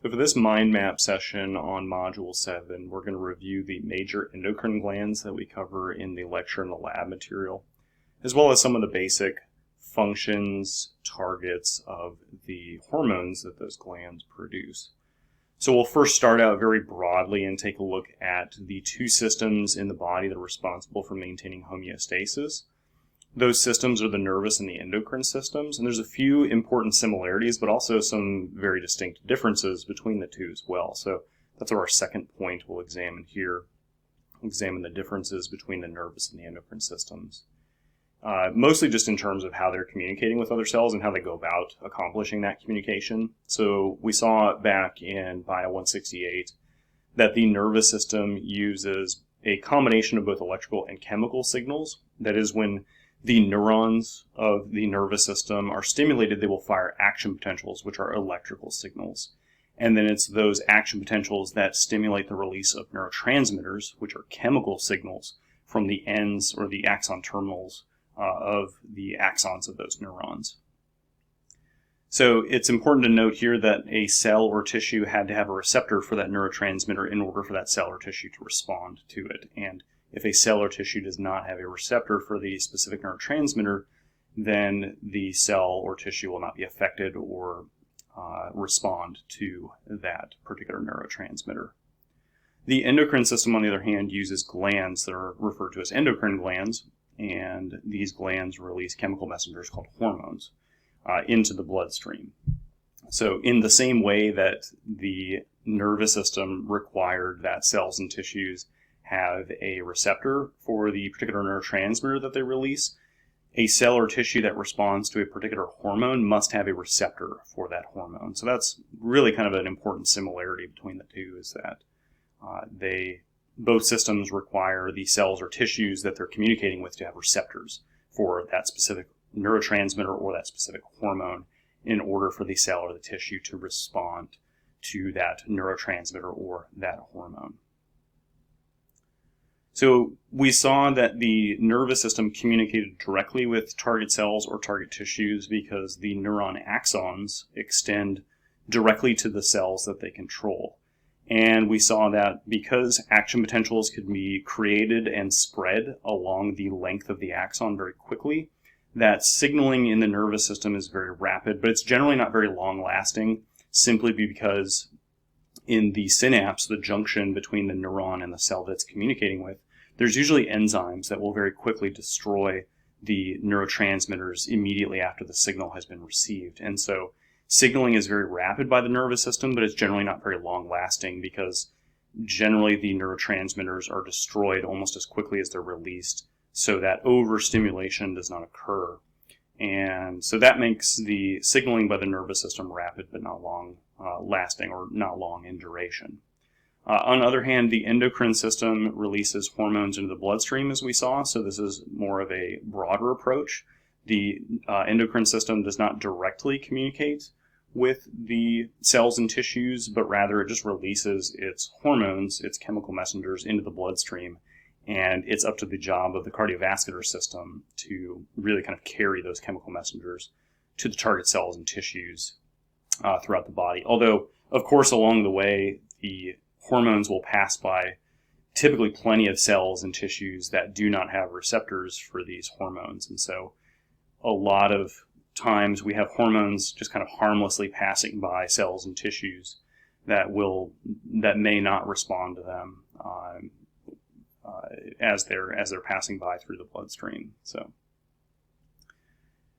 So for this mind map session on Module 7, we're going to review the major endocrine glands that we cover in the lecture and the lab material, as well as some of the basic functions, targets of the hormones that those glands produce. So we'll first start out very broadly and take a look at the two systems in the body that are responsible for maintaining homeostasis. Those systems are the nervous and the endocrine systems, and there's a few important similarities, but also some very distinct differences between the two as well. So that's our second point we'll examine here. We'll examine the differences between the nervous and the endocrine systems. Mostly just in terms of how they're communicating with other cells and how they go about accomplishing that communication. So we saw back in Bio 168 that the nervous system uses a combination of both electrical and chemical signals. That is, when the neurons of the nervous system are stimulated, they will fire action potentials, which are electrical signals. And then it's those action potentials that stimulate the release of neurotransmitters, which are chemical signals from the ends or the axon terminals of the axons of those neurons. So it's important to note here that a cell or tissue had to have a receptor for that neurotransmitter in order for that cell or tissue to respond to it. And if a cell or tissue does not have a receptor for the specific neurotransmitter, then the cell or tissue will not be affected or respond to that particular neurotransmitter. The endocrine system, on the other hand, uses glands that are referred to as endocrine glands, and these glands release chemical messengers called hormones into the bloodstream. So in the same way that the nervous system required that cells and tissues have a receptor for the particular neurotransmitter that they release, a cell or tissue that responds to a particular hormone must have a receptor for that hormone. So that's really kind of an important similarity between the two, is that both systems require the cells or tissues that they're communicating with to have receptors for that specific neurotransmitter or that specific hormone in order for the cell or the tissue to respond to that neurotransmitter or that hormone. So we saw that the nervous system communicated directly with target cells or target tissues because the neuron axons extend directly to the cells that they control. And we saw that because action potentials could be created and spread along the length of the axon very quickly, that signaling in the nervous system is very rapid, but it's generally not very long-lasting, simply because in the synapse, the junction between the neuron and the cell that's communicating with, there's usually enzymes that will very quickly destroy the neurotransmitters immediately after the signal has been received. And so signaling is very rapid by the nervous system, but it's generally not very long-lasting because generally the neurotransmitters are destroyed almost as quickly as they're released, so that overstimulation does not occur. And so that makes the signaling by the nervous system rapid but not long-lasting or not long in duration. On the other hand, the endocrine system releases hormones into the bloodstream, as we saw, so this is more of a broader approach. The endocrine system does not directly communicate with the cells and tissues, but rather it just releases its hormones, its chemical messengers, into the bloodstream, and it's up to the job of the cardiovascular system to really kind of carry those chemical messengers to the target cells and tissues throughout the body. Although, of course, along the way, the hormones will pass by typically plenty of cells and tissues that do not have receptors for these hormones. And so a lot of times we have hormones just kind of harmlessly passing by cells and tissues that may not respond to them as they're passing by through the bloodstream. So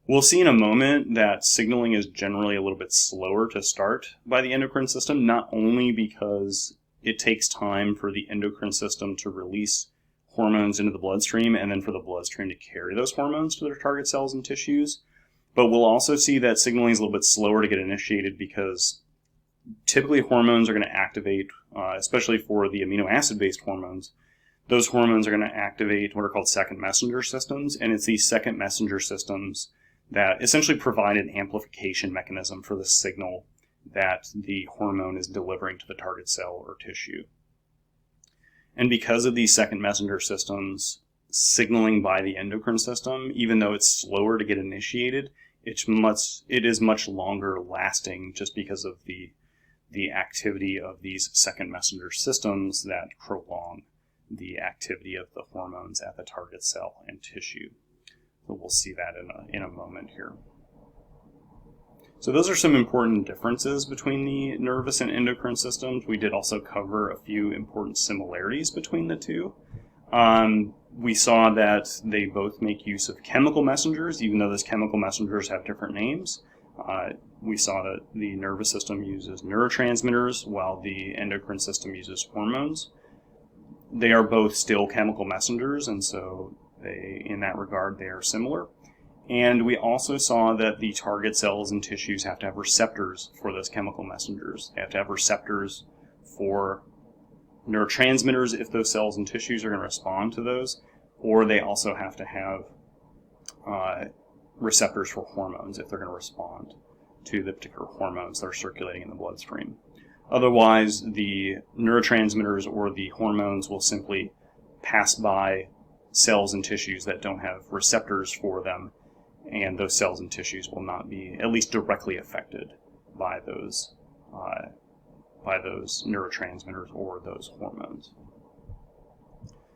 we'll see in a moment that signaling is generally a little bit slower to start by the endocrine system, not only because it takes time for the endocrine system to release hormones into the bloodstream and then for the bloodstream to carry those hormones to their target cells and tissues, but we'll also see that signaling is a little bit slower to get initiated because typically hormones are going to activate, especially for the amino acid-based hormones, those hormones are going to activate what are called second messenger systems, and it's these second messenger systems that essentially provide an amplification mechanism for the signal that the hormone is delivering to the target cell or tissue. And because of these second messenger systems, signaling by the endocrine system, even though it's slower to get initiated, it is much longer lasting just because of the the activity of these second messenger systems that prolong the activity of the hormones at the target cell and tissue. So we'll see that in a moment here. So those are some important differences between the nervous and endocrine systems. We did also cover a few important similarities between the two. We saw that they both make use of chemical messengers, even though those chemical messengers have different names. We saw that the nervous system uses neurotransmitters while the endocrine system uses hormones. They are both still chemical messengers, and so in that regard, they are similar. And we also saw that the target cells and tissues have to have receptors for those chemical messengers. They have to have receptors for neurotransmitters if those cells and tissues are going to respond to those, or they also have to have receptors for hormones if they're going to respond to the particular hormones that are circulating in the bloodstream. Otherwise, the neurotransmitters or the hormones will simply pass by cells and tissues that don't have receptors for them, and those cells and tissues will not be at least directly affected by those neurotransmitters or those hormones.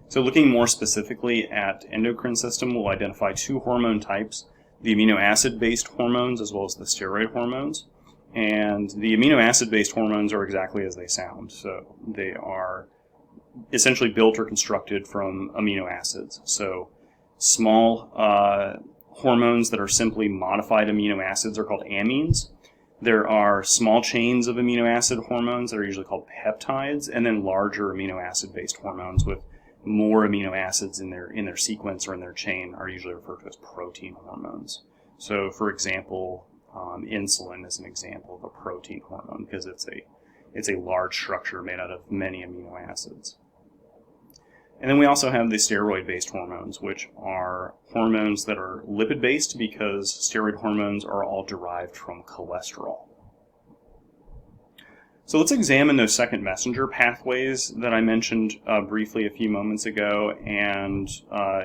So looking more specifically at endocrine system, we'll identify two hormone types, the amino acid-based hormones as well as the steroid hormones. And the amino acid-based hormones are exactly as they sound. So they are essentially built or constructed from amino acids. So small hormones that are simply modified amino acids are called amines. There are small chains of amino acid hormones that are usually called peptides, and then larger amino acid-based hormones with more amino acids in their sequence or in their chain are usually referred to as protein hormones. So, for example, insulin is an example of a protein hormone because it's a large structure made out of many amino acids. And then we also have the steroid-based hormones, which are hormones that are lipid-based because steroid hormones are all derived from cholesterol. So let's examine those second messenger pathways that I mentioned briefly a few moments ago and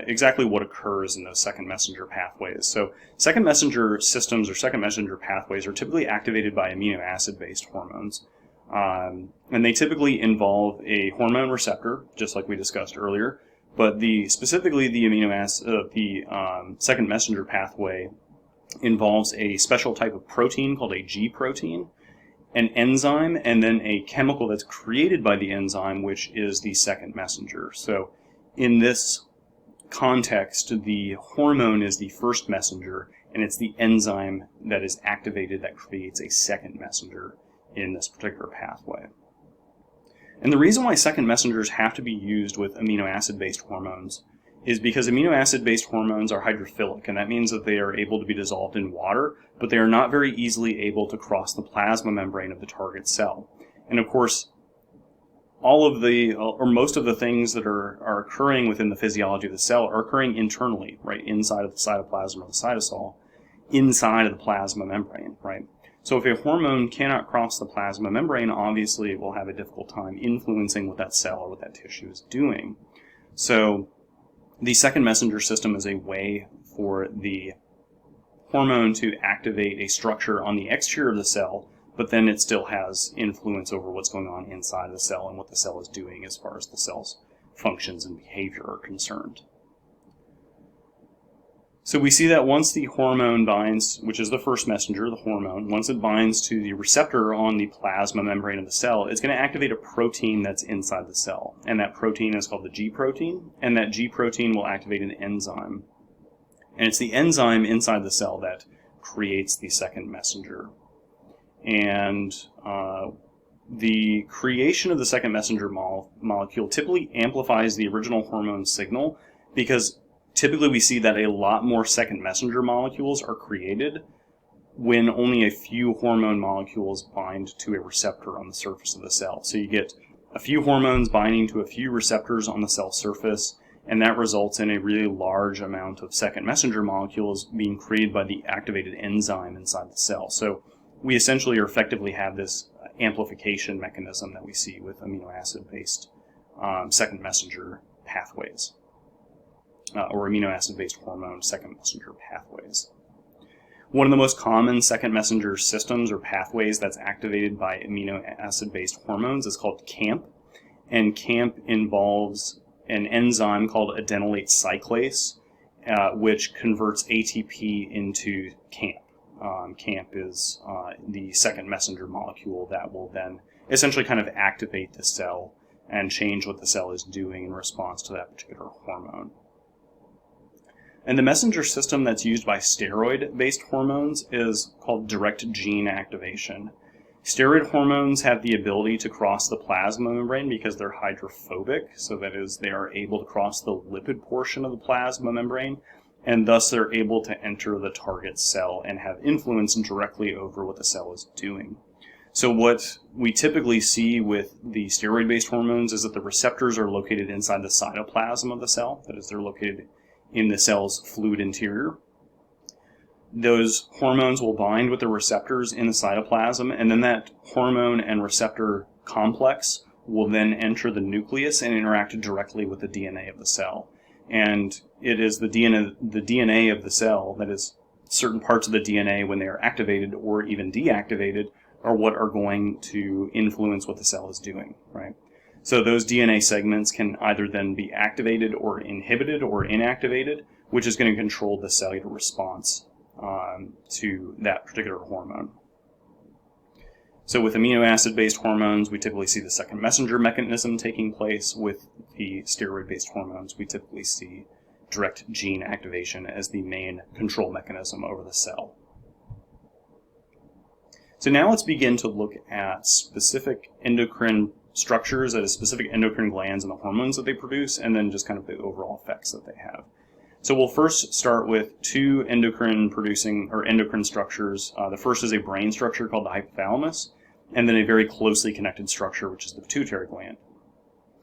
exactly what occurs in those second messenger pathways. So second messenger systems or second messenger pathways are typically activated by amino acid-based hormones. And they typically involve a hormone receptor, just like we discussed earlier, but specifically the second messenger pathway involves a special type of protein called a G protein, an enzyme, and then a chemical that's created by the enzyme, which is the second messenger. So in this context, the hormone is the first messenger, and it's the enzyme that is activated that creates a second messenger in this particular pathway. And the reason why second messengers have to be used with amino acid-based hormones is because amino acid-based hormones are hydrophilic, and that means that they are able to be dissolved in water, but they are not very easily able to cross the plasma membrane of the target cell. And of course, all of or most of the things that are occurring within the physiology of the cell are occurring internally, right, inside of the cytoplasm or the cytosol, inside of the plasma membrane, right? So if a hormone cannot cross the plasma membrane, obviously it will have a difficult time influencing what that cell or what that tissue is doing. So the second messenger system is a way for the hormone to activate a structure on the exterior of the cell, but then it still has influence over what's going on inside the cell and what the cell is doing as far as the cell's functions and behavior are concerned. So we see that once the hormone binds, which is the first messenger, the hormone, once it binds to the receptor on the plasma membrane of the cell, it's going to activate a protein that's inside the cell. And that protein is called the G protein, and that G protein will activate an enzyme. And it's the enzyme inside the cell that creates the second messenger. And the creation of the second messenger molecule typically amplifies the original hormone signal because typically we see that a lot more second messenger molecules are created when only a few hormone molecules bind to a receptor on the surface of the cell. So you get a few hormones binding to a few receptors on the cell surface, and that results in a really large amount of second messenger molecules being created by the activated enzyme inside the cell. So we essentially effectively have this amplification mechanism that we see with amino acid-based second messenger pathways. Or amino acid-based hormone second messenger pathways. One of the most common second messenger systems or pathways that's activated by amino acid-based hormones is called CAMP. And CAMP involves an enzyme called adenylate cyclase, which converts ATP into CAMP. CAMP is the second messenger molecule that will then essentially kind of activate the cell and change what the cell is doing in response to that particular hormone. And the messenger system that's used by steroid-based hormones is called direct gene activation. Steroid hormones have the ability to cross the plasma membrane because they're hydrophobic, so that is, they are able to cross the lipid portion of the plasma membrane, and thus they're able to enter the target cell and have influence directly over what the cell is doing. So what we typically see with the steroid-based hormones is that the receptors are located inside the cytoplasm of the cell, that is, they're located in the cell's fluid interior. Those hormones will bind with the receptors in the cytoplasm, and then that hormone and receptor complex will then enter the nucleus and interact directly with the DNA of the cell. And it is the DNA of the cell, that is, certain parts of the DNA when they are activated or even deactivated, are what are going to influence what the cell is doing, right? So those DNA segments can either then be activated or inhibited or inactivated, which is going to control the cellular response to that particular hormone. So with amino acid-based hormones, we typically see the second messenger mechanism taking place. With the steroid-based hormones, we typically see direct gene activation as the main control mechanism over the cell. So now let's begin to look at specific endocrine structures, that is, specific endocrine glands and the hormones that they produce, and then just kind of the overall effects that they have. So we'll first start with two endocrine structures. The first is a brain structure called the hypothalamus, and then a very closely connected structure, which is the pituitary gland.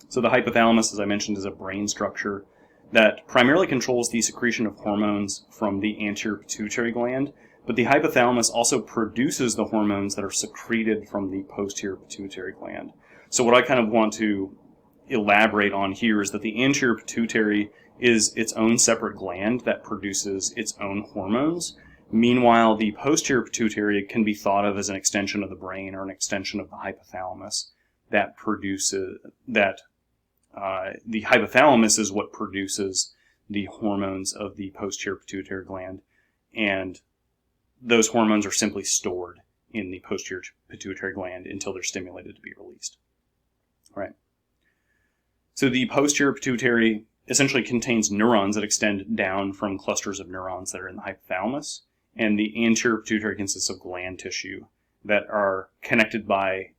So the hypothalamus, as I mentioned, is a brain structure that primarily controls the secretion of hormones from the anterior pituitary gland, but the hypothalamus also produces the hormones that are secreted from the posterior pituitary gland. So what I kind of want to elaborate on here is that the anterior pituitary is its own separate gland that produces its own hormones. Meanwhile, the posterior pituitary can be thought of as an extension of the brain or an extension of the hypothalamus that produces the hypothalamus is what produces the hormones of the posterior pituitary gland, and those hormones are simply stored in the posterior pituitary gland until they're stimulated to be released. Right. So the posterior pituitary essentially contains neurons that extend down from clusters of neurons that are in the hypothalamus, and the anterior pituitary consists of gland tissue that are connected by,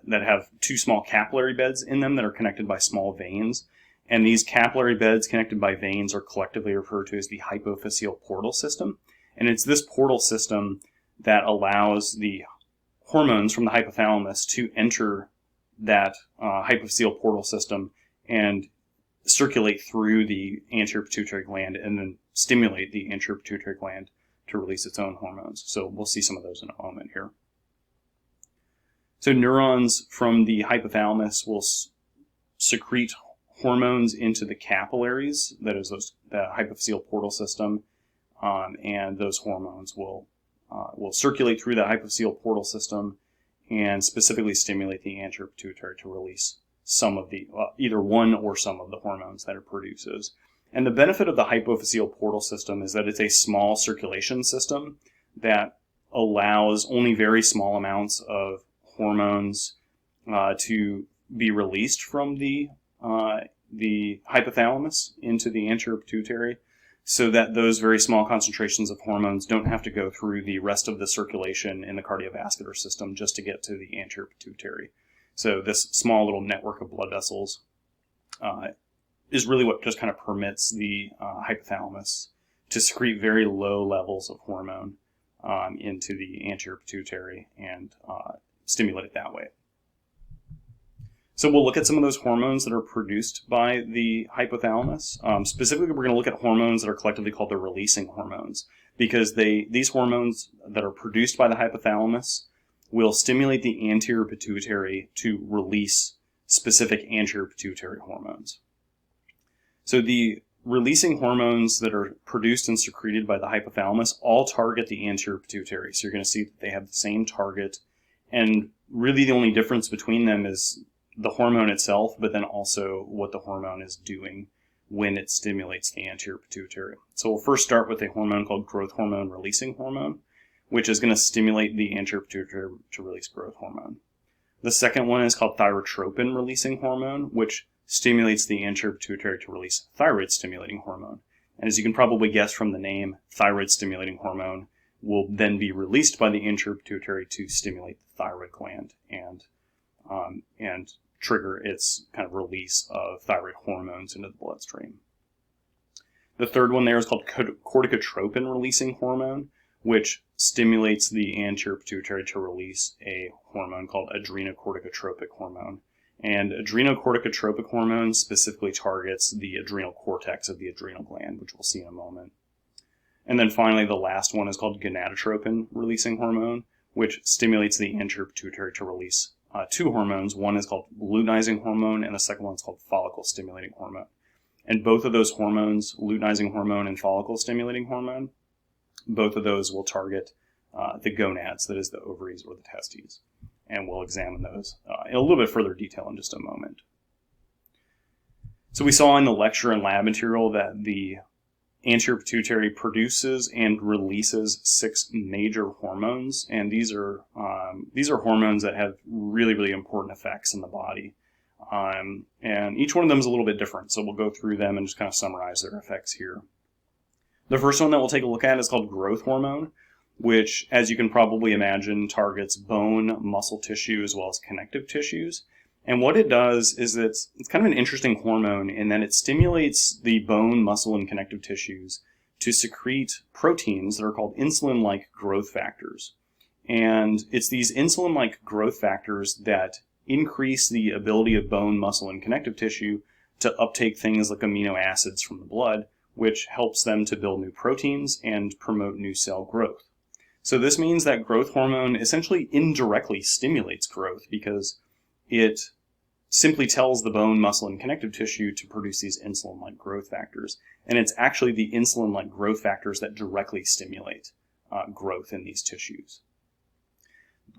that have two small capillary beds in them that are connected by small veins, and these capillary beds connected by veins are collectively referred to as the hypophyseal portal system, and it's this portal system that allows the hormones from the hypothalamus to enter that hypophyseal portal system and circulate through the anterior pituitary gland and then stimulate the anterior pituitary gland to release its own hormones. So we'll see some of those in a moment here. So neurons from the hypothalamus will secrete hormones into the capillaries, that is the hypophyseal portal system, and those hormones will circulate through the hypophyseal portal system and specifically stimulate the anterior pituitary to release some of the, either one or some of the hormones that it produces. And the benefit of the hypophyseal portal system is that it's a small circulation system that allows only very small amounts of hormones to be released from the hypothalamus into the anterior pituitary, so that those very small concentrations of hormones don't have to go through the rest of the circulation in the cardiovascular system just to get to the anterior pituitary. So this small little network of blood vessels is really what just kind of permits the hypothalamus to secrete very low levels of hormone into the anterior pituitary and stimulate it that way. So we'll look at some of those hormones that are produced by the hypothalamus. Specifically, we're going to look at hormones that are collectively called the releasing hormones, because these hormones that are produced by the hypothalamus will stimulate the anterior pituitary to release specific anterior pituitary hormones. So the releasing hormones that are produced and secreted by the hypothalamus all target the anterior pituitary. So you're going to see that they have the same target, and really the only difference between them is the hormone itself, but then also what the hormone is doing when it stimulates the anterior pituitary. So we'll first start with a hormone called growth hormone releasing hormone, which is going to stimulate the anterior pituitary to release growth hormone. The second one is called thyrotropin releasing hormone, which stimulates the anterior pituitary to release thyroid stimulating hormone. And as you can probably guess from the name, thyroid stimulating hormone will then be released by the anterior pituitary to stimulate the thyroid gland and trigger its kind of release of thyroid hormones into the bloodstream. The third one there is called corticotropin releasing hormone, which stimulates the anterior pituitary to release a hormone called adrenocorticotropic hormone. And adrenocorticotropic hormone specifically targets the adrenal cortex of the adrenal gland, which we'll see in a moment. And then finally, the last one is called gonadotropin releasing hormone, which stimulates the anterior pituitary to release two hormones. One is called luteinizing hormone, and the second one is called follicle stimulating hormone. And both of those hormones, luteinizing hormone and follicle stimulating hormone, both of those will target the gonads, that is the ovaries or the testes. And we'll examine those in a little bit further detail in just a moment. So we saw in the lecture and lab material that the anterior pituitary produces and releases 6 major hormones, and these are hormones that have really, really important effects in the body. And each one of them is a little bit different, so we'll go through them and just kind of summarize their effects here. The first one that we'll take a look at is called growth hormone, which, as you can probably imagine, targets bone, muscle tissue, as well as connective tissues. And what it does is it's kind of an interesting hormone in that it stimulates the bone, muscle, and connective tissues to secrete proteins that are called insulin-like growth factors. And it's these insulin-like growth factors that increase the ability of bone, muscle, and connective tissue to uptake things like amino acids from the blood, which helps them to build new proteins and promote new cell growth. So this means that growth hormone essentially indirectly stimulates growth because it simply tells the bone, muscle, and connective tissue to produce these insulin-like growth factors. And it's actually the insulin-like growth factors that directly stimulate growth in these tissues.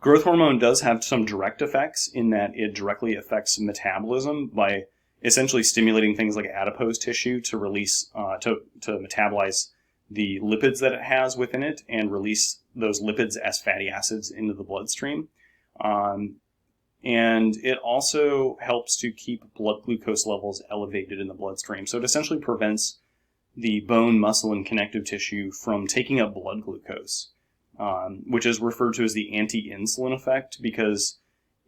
Growth hormone does have some direct effects in that it directly affects metabolism by essentially stimulating things like adipose tissue to release, to metabolize the lipids that it has within it and release those lipids as fatty acids into the bloodstream. And it also helps to keep blood glucose levels elevated in the bloodstream. So it essentially prevents the bone, muscle, and connective tissue from taking up blood glucose, which is referred to as the anti-insulin effect because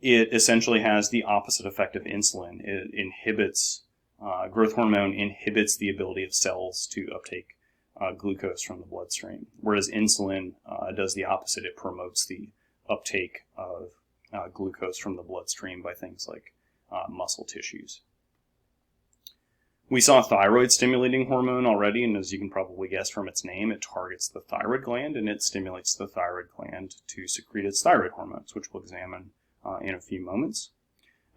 it essentially has the opposite effect of insulin. It inhibits, growth hormone inhibits the ability of cells to uptake glucose from the bloodstream, whereas insulin does the opposite. It promotes the uptake of glucose from the bloodstream by things like muscle tissues. We saw thyroid stimulating hormone already, and as you can probably guess from its name, it targets the thyroid gland and it stimulates the thyroid gland to secrete its thyroid hormones, which we'll examine in a few moments.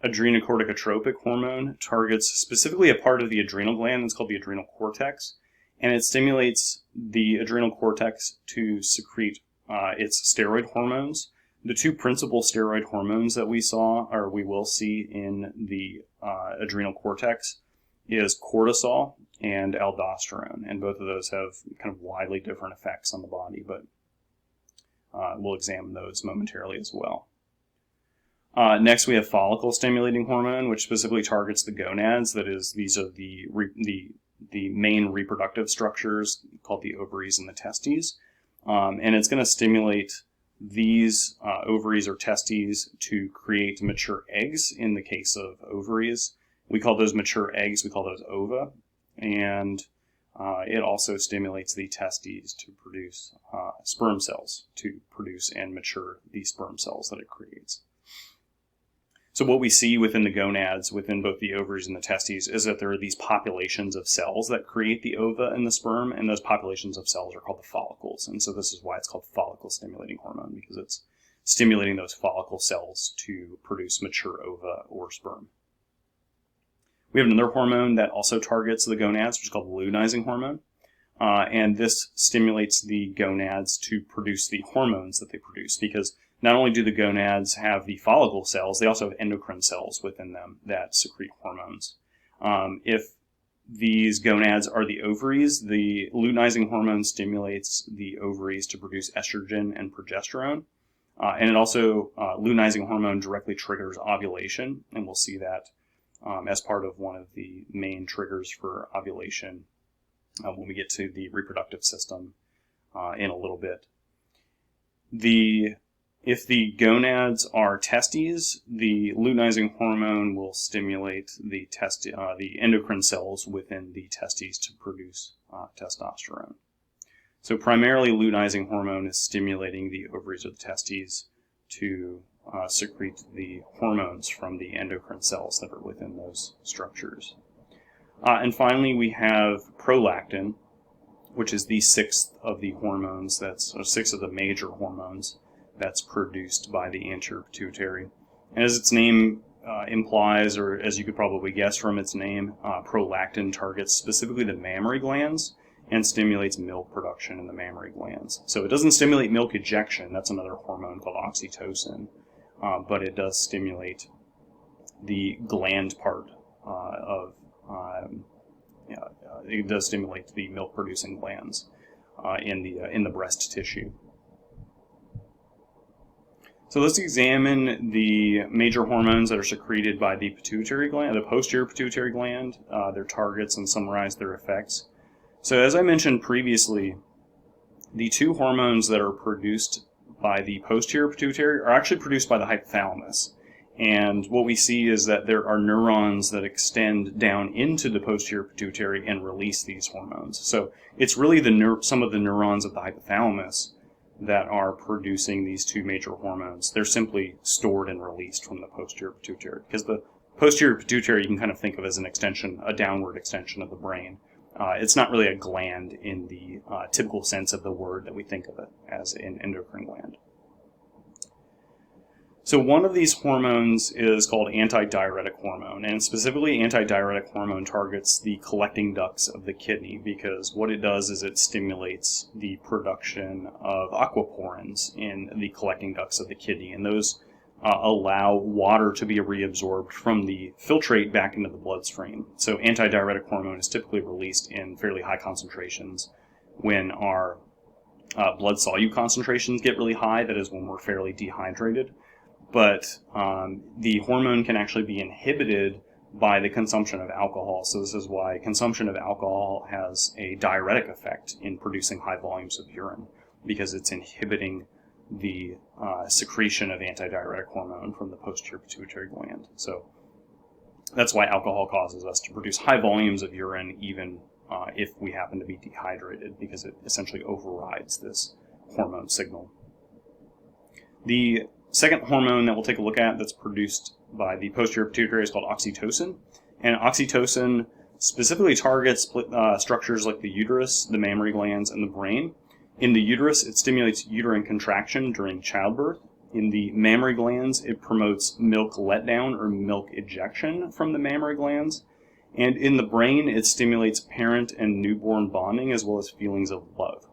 Adrenocorticotropic hormone targets specifically a part of the adrenal gland. It's called the adrenal cortex, and it stimulates the adrenal cortex to secrete its steroid hormones. The two principal steroid hormones that we saw, or we will see in the adrenal cortex, is cortisol and aldosterone, and both of those have kind of widely different effects on the body, but we'll examine those momentarily as well. Next, we have follicle stimulating hormone, which specifically targets the gonads. That is, these are the main reproductive structures called the ovaries and the testes, and it's going to stimulate these ovaries or testes to create mature eggs. In the case of ovaries, we call those mature eggs, we call those ova, and it also stimulates the testes to produce sperm cells, to produce and mature the sperm cells that it creates. So what we see within the gonads, within both the ovaries and the testes, is that there are these populations of cells that create the ova and the sperm, and those populations of cells are called the follicles. And so this is why it's called follicle stimulating hormone, because it's stimulating those follicle cells to produce mature ova or sperm. We have another hormone that also targets the gonads, which is called the luteinizing hormone. And this stimulates the gonads to produce the hormones that they produce, because not only do the gonads have the follicle cells, they also have endocrine cells within them that secrete hormones. If these gonads are the ovaries, the luteinizing hormone stimulates the ovaries to produce estrogen and progesterone. And it also, luteinizing hormone directly triggers ovulation, and we'll see that as part of one of the main triggers for ovulation when we get to the reproductive system in a little bit. If the gonads are testes, the luteinizing hormone will stimulate the endocrine cells within the testes to produce testosterone. So primarily, luteinizing hormone is stimulating the ovaries or the testes to secrete the hormones from the endocrine cells that are within those structures. And finally, we have prolactin, which is the sixth of the hormones, sixth of the major hormones that's produced by the anterior pituitary. And as its name implies, or as you could probably guess from its name, prolactin targets specifically the mammary glands and stimulates milk production in the mammary glands. So it doesn't stimulate milk ejection, that's another hormone called oxytocin, but it does stimulate the gland part it does stimulate the milk-producing glands in the breast tissue. So let's examine the major hormones that are secreted by the pituitary gland, the posterior pituitary gland, their targets, and summarize their effects. So as I mentioned previously, the two hormones that are produced by the posterior pituitary are actually produced by the hypothalamus. And what we see is that there are neurons that extend down into the posterior pituitary and release these hormones. So it's really some of the neurons of the hypothalamus that are producing these two major hormones. They're simply stored and released from the posterior pituitary, because the posterior pituitary you can kind of think of as a downward extension of the brain. It's not really a gland in the typical sense of the word that we think of it as an endocrine gland. So one of these hormones is called antidiuretic hormone, and specifically antidiuretic hormone targets the collecting ducts of the kidney, because what it does is it stimulates the production of aquaporins in the collecting ducts of the kidney, and those allow water to be reabsorbed from the filtrate back into the bloodstream. So antidiuretic hormone is typically released in fairly high concentrations when our blood solute concentrations get really high, that is when we're fairly dehydrated. But the hormone can actually be inhibited by the consumption of alcohol. So this is why consumption of alcohol has a diuretic effect in producing high volumes of urine, because it's inhibiting the secretion of antidiuretic hormone from the posterior pituitary gland. So that's why alcohol causes us to produce high volumes of urine even if we happen to be dehydrated, because it essentially overrides this hormone signal. The second hormone that we'll take a look at that's produced by the posterior pituitary is called oxytocin. And oxytocin specifically targets structures like the uterus, the mammary glands, and the brain. In the uterus, it stimulates uterine contraction during childbirth. In the mammary glands, it promotes milk letdown or milk ejection from the mammary glands. And in the brain, it stimulates parent and newborn bonding as well as feelings of love.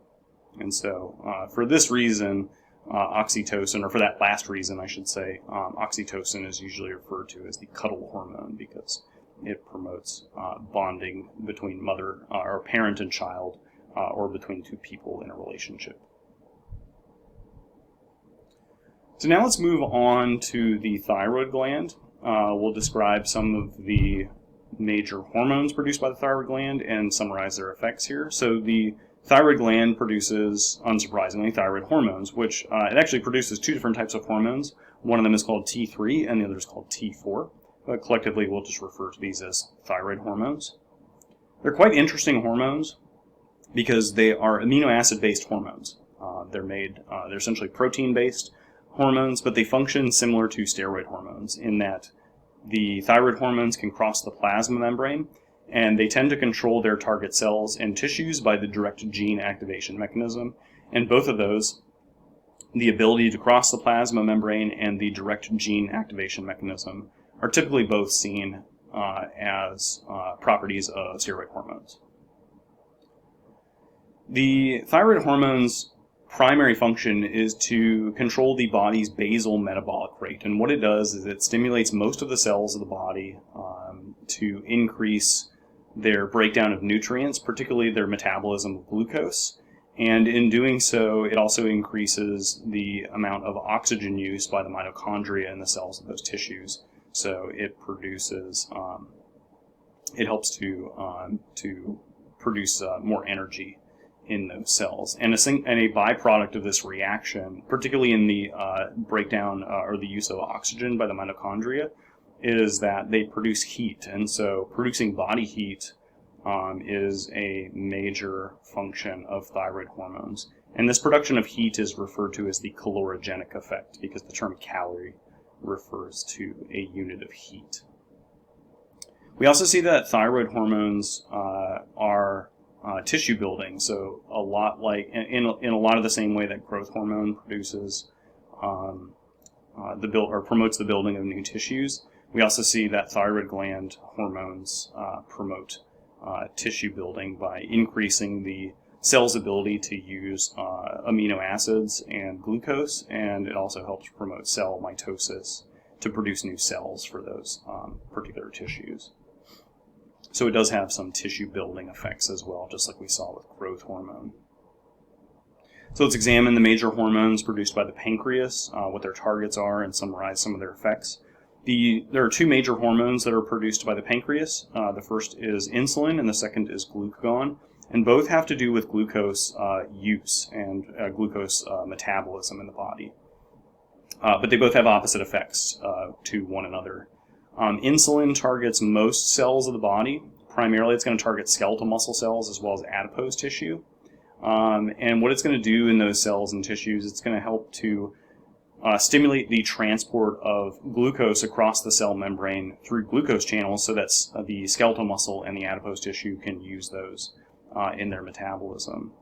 And so for this reason, oxytocin, or for that last reason, I should say, oxytocin is usually referred to as the cuddle hormone, because it promotes bonding between mother or parent and child, or between two people in a relationship. So now let's move on to the thyroid gland. We'll describe some of the major hormones produced by the thyroid gland and summarize their effects here. So the thyroid gland produces, unsurprisingly, thyroid hormones, which it actually produces two different types of hormones. One of them is called T3 and the other is called T4. But collectively, we'll just refer to these as thyroid hormones. They're quite interesting hormones because they are amino acid-based hormones. They're essentially protein-based hormones, but they function similar to steroid hormones in that the thyroid hormones can cross the plasma membrane, and they tend to control their target cells and tissues by the direct gene activation mechanism. And both of those, the ability to cross the plasma membrane and the direct gene activation mechanism, are typically both seen as properties of steroid hormones. The thyroid hormone's primary function is to control the body's basal metabolic rate. And what it does is it stimulates most of the cells of the body to increase their breakdown of nutrients, particularly their metabolism of glucose. And in doing so, it also increases the amount of oxygen use by the mitochondria in the cells of those tissues. So it produces, it helps to produce more energy in those cells. And a byproduct of this reaction, particularly in the breakdown or the use of oxygen by the mitochondria, is that they produce heat. And so producing body heat is a major function of thyroid hormones. And this production of heat is referred to as the calorogenic effect, because the term calorie refers to a unit of heat. We also see that thyroid hormones are tissue building, so a lot like in a lot of the same way that growth hormone produces promotes the building of new tissues. We also see that thyroid gland hormones promote tissue building by increasing the cell's ability to use amino acids and glucose, and it also helps promote cell mitosis to produce new cells for those particular tissues. So it does have some tissue building effects as well, just like we saw with growth hormone. So let's examine the major hormones produced by the pancreas, what their targets are, and summarize some of their effects. There are two major hormones that are produced by the pancreas. The first is insulin, and the second is glucagon. And both have to do with glucose use and glucose metabolism in the body. But they both have opposite effects to one another. Insulin targets most cells of the body. Primarily, it's going to target skeletal muscle cells as well as adipose tissue. And what it's going to do in those cells and tissues, it's going to help to stimulate the transport of glucose across the cell membrane through glucose channels so that the skeletal muscle and the adipose tissue can use those in their metabolism.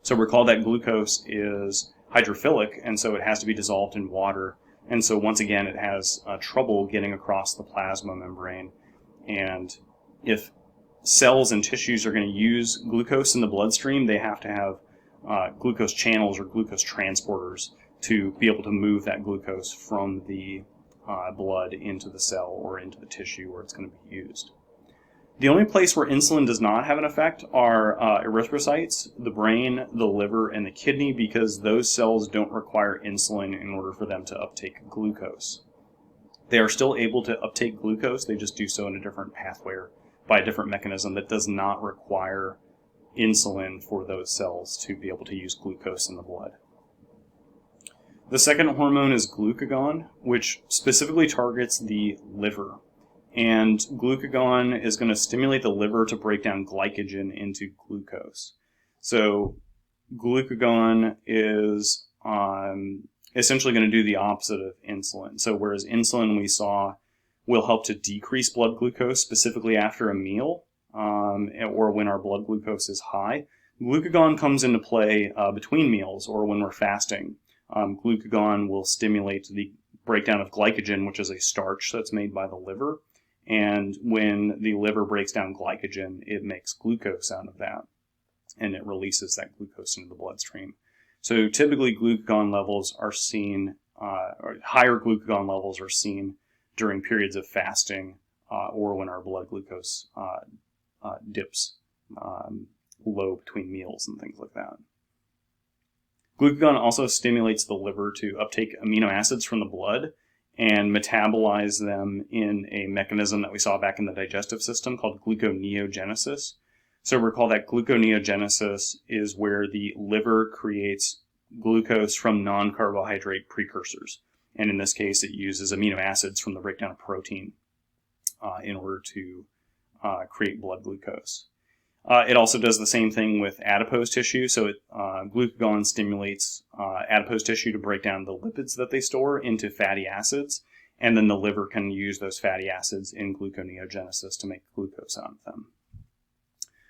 So recall that glucose is hydrophilic, and so it has to be dissolved in water. And so once again, it has trouble getting across the plasma membrane. And if cells and tissues are going to use glucose in the bloodstream, they have to have glucose channels or glucose transporters to be able to move that glucose from the blood into the cell or into the tissue where it's going to be used. The only place where insulin does not have an effect are erythrocytes, the brain, the liver, and the kidney, because those cells don't require insulin in order for them to uptake glucose. They are still able to uptake glucose, they just do so in a different pathway or by a different mechanism that does not require insulin for those cells to be able to use glucose in the blood. The second hormone is glucagon, which specifically targets the liver. And glucagon is going to stimulate the liver to break down glycogen into glucose. So glucagon is essentially going to do the opposite of insulin. So whereas insulin we saw will help to decrease blood glucose specifically after a meal or when our blood glucose is high, glucagon comes into play between meals or when we're fasting. Glucagon will stimulate the breakdown of glycogen, which is a starch that's made by the liver. And when the liver breaks down glycogen, it makes glucose out of that, and it releases that glucose into the bloodstream. So typically glucagon levels are seen, or higher glucagon levels are seen during periods of fasting or when our blood glucose dips low between meals and things like that. Glucagon also stimulates the liver to uptake amino acids from the blood and metabolize them in a mechanism that we saw back in the digestive system called gluconeogenesis. So recall that gluconeogenesis is where the liver creates glucose from non-carbohydrate precursors. And in this case, it uses amino acids from the breakdown of protein in order to create blood glucose. It also does the same thing with adipose tissue. So glucagon stimulates adipose tissue to break down the lipids that they store into fatty acids, and then the liver can use those fatty acids in gluconeogenesis to make glucose out of them.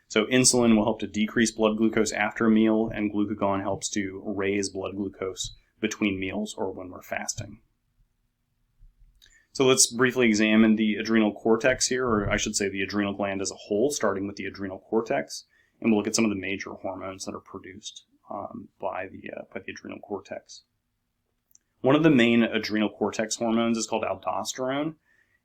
So insulin will help to decrease blood glucose after a meal, and glucagon helps to raise blood glucose between meals or when we're fasting. So let's briefly examine the adrenal cortex here, or I should say the adrenal gland as a whole, starting with the adrenal cortex, and we'll look at some of the major hormones that are produced by the adrenal cortex. One of the main adrenal cortex hormones is called aldosterone,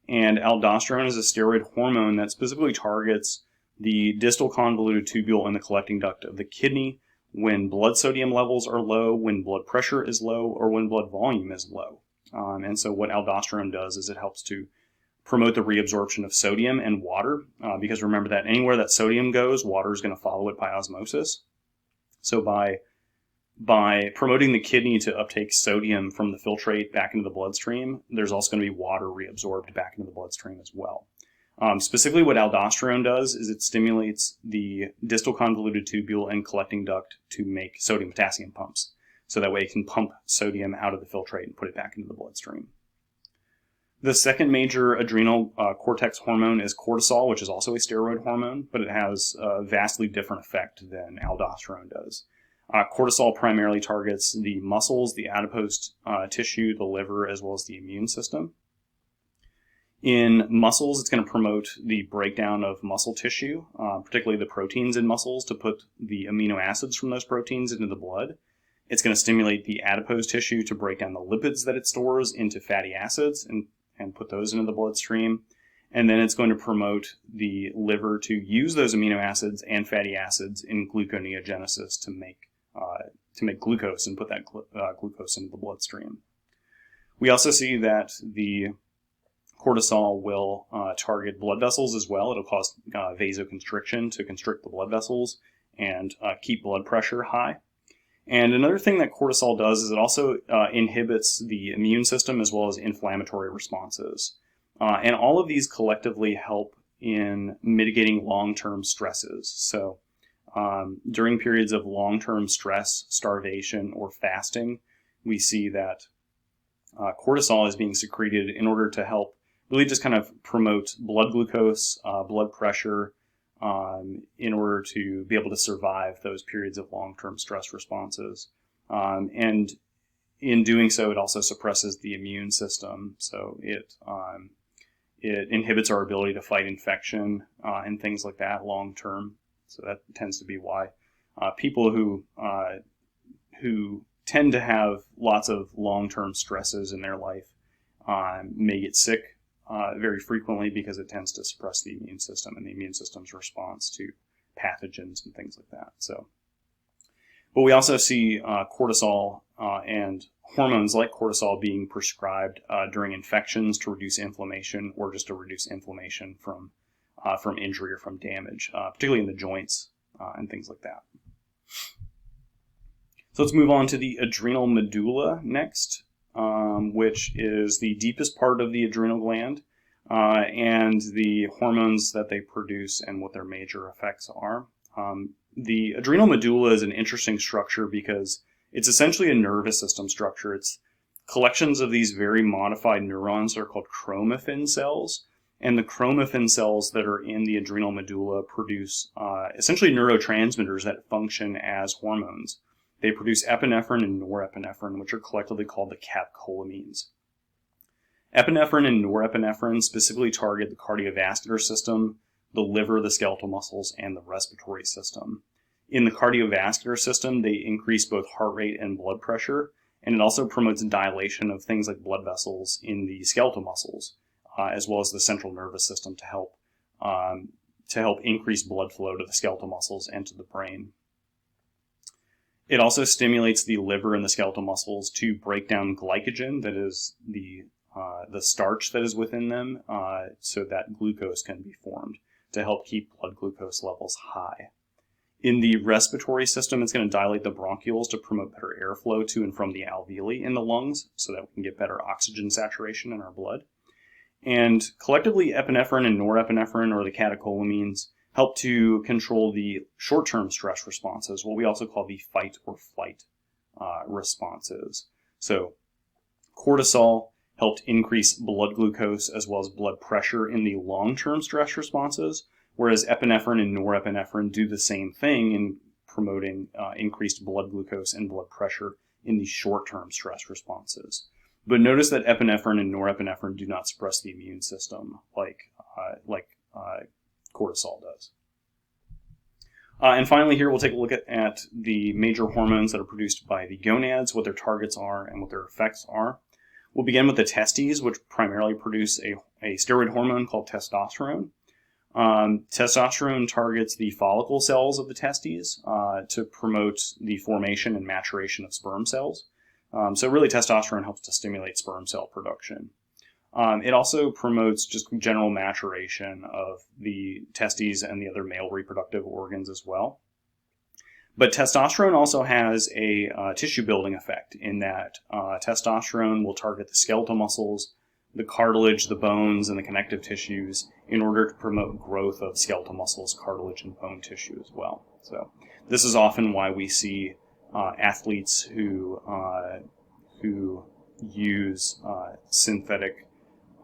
and aldosterone is a steroid hormone that specifically targets the distal convoluted tubule in the collecting duct of the kidney when blood sodium levels are low, when blood pressure is low, or when blood volume is low. And so what aldosterone does is it helps to promote the reabsorption of sodium and water, because remember that anywhere that sodium goes, water is going to follow it by osmosis. So by promoting the kidney to uptake sodium from the filtrate back into the bloodstream, there's also going to be water reabsorbed back into the bloodstream as well. Specifically what aldosterone does is it stimulates the distal convoluted tubule and collecting duct to make sodium-potassium pumps. So that way it can pump sodium out of the filtrate and put it back into the bloodstream. The second major adrenal cortex hormone is cortisol, which is also a steroid hormone, but it has a vastly different effect than aldosterone does. Cortisol primarily targets the muscles, the adipose tissue, the liver, as well as the immune system. In muscles, it's going to promote the breakdown of muscle tissue, particularly the proteins in muscles, to put the amino acids from those proteins into the blood. It's going to stimulate the adipose tissue to break down the lipids that it stores into fatty acids and put those into the bloodstream. And then it's going to promote the liver to use those amino acids and fatty acids in gluconeogenesis to make glucose and put that glucose into the bloodstream. We also see that the cortisol will target blood vessels as well. It'll cause vasoconstriction to constrict the blood vessels and keep blood pressure high. And another thing that cortisol does is it also inhibits the immune system as well as inflammatory responses. And all of these collectively help in mitigating long-term stresses. So during periods of long-term stress, starvation, or fasting, we see that cortisol is being secreted in order to help really just kind of promote blood glucose, blood pressure, in order to be able to survive those periods of long-term stress responses. And in doing so, it also suppresses the immune system. So it inhibits our ability to fight infection and things like that long-term. So that tends to be why people who tend to have lots of long-term stresses in their life may get sick very frequently, because it tends to suppress the immune system and the immune system's response to pathogens and things like that. So, but we also see cortisol and hormones like cortisol being prescribed during infections to reduce inflammation, or just to reduce inflammation from injury or from damage, particularly in the joints and things like that. So let's move on to the adrenal medulla next, which is the deepest part of the adrenal gland, and the hormones that they produce and what their major effects are. The adrenal medulla is an interesting structure because it's essentially a nervous system structure. It's collections of these very modified neurons that are called chromaffin cells, and the chromaffin cells that are in the adrenal medulla produce essentially neurotransmitters that function as hormones. They produce epinephrine and norepinephrine, which are collectively called the catecholamines. Epinephrine and norepinephrine specifically target the cardiovascular system, the liver, the skeletal muscles, and the respiratory system. In the cardiovascular system, they increase both heart rate and blood pressure, and it also promotes dilation of things like blood vessels in the skeletal muscles, as well as the central nervous system to help increase blood flow to the skeletal muscles and to the brain. It also stimulates the liver and the skeletal muscles to break down glycogen, that is the starch that is within them, so that glucose can be formed to help keep blood glucose levels high. In the respiratory system, it's going to dilate the bronchioles to promote better airflow to and from the alveoli in the lungs, so that we can get better oxygen saturation in our blood. And collectively, epinephrine and norepinephrine, or the catecholamines, help to control the short-term stress responses, what we also call the fight or flight responses. So cortisol helped increase blood glucose as well as blood pressure in the long-term stress responses, whereas epinephrine and norepinephrine do the same thing in promoting increased blood glucose and blood pressure in the short-term stress responses. But notice that epinephrine and norepinephrine do not suppress the immune system like cortisol does. And finally here we'll take a look at the major hormones that are produced by the gonads, what their targets are, and what their effects are. We'll begin with the testes, which primarily produce a steroid hormone called testosterone. Testosterone targets the follicle cells of the testes to promote the formation and maturation of sperm cells. So really testosterone helps to stimulate sperm cell production. It also promotes just general maturation of the testes and the other male reproductive organs as well. But testosterone also has a tissue building effect in that testosterone will target the skeletal muscles, the cartilage, the bones, and the connective tissues in order to promote growth of skeletal muscles, cartilage, and bone tissue as well. So this is often why we see athletes who use synthetic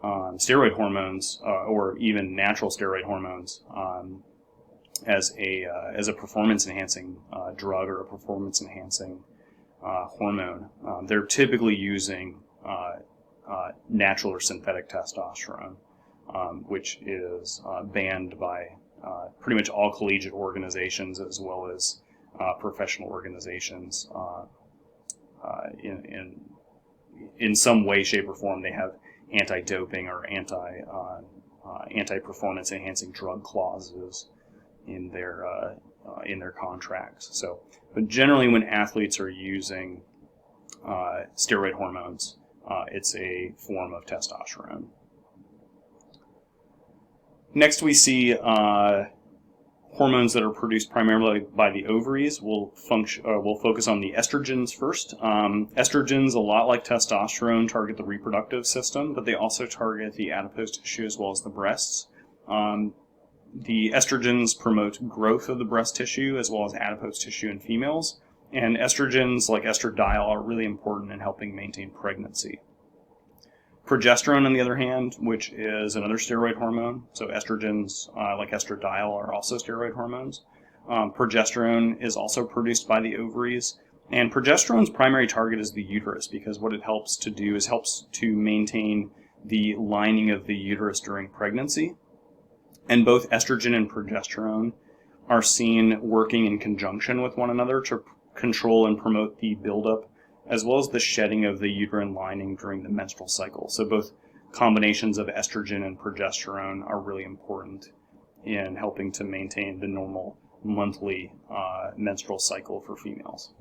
steroid hormones or even natural steroid hormones as a performance enhancing drug or a performance enhancing hormone. They're typically using natural or synthetic testosterone, which is banned by pretty much all collegiate organizations as well as professional organizations. In some way, shape, or form, they have anti-doping or anti-performance enhancing drug clauses in their contracts. So, but generally, when athletes are using steroid hormones, it's a form of testosterone. Next, we see hormones that are produced primarily by the ovaries. We'll focus on the estrogens first. Estrogens, a lot like testosterone, target the reproductive system, but they also target the adipose tissue as well as the breasts. The estrogens promote growth of the breast tissue as well as adipose tissue in females, and estrogens, like estradiol, are really important in helping maintain pregnancy. Progesterone, on the other hand, which is another steroid hormone, so estrogens, like estradiol, are also steroid hormones. Progesterone is also produced by the ovaries, and progesterone's primary target is the uterus because what it helps to do is helps to maintain the lining of the uterus during pregnancy. And both estrogen and progesterone are seen working in conjunction with one another to control and promote the buildup as well as the shedding of the uterine lining during the menstrual cycle. So both combinations of estrogen and progesterone are really important in helping to maintain the normal monthly menstrual cycle for females.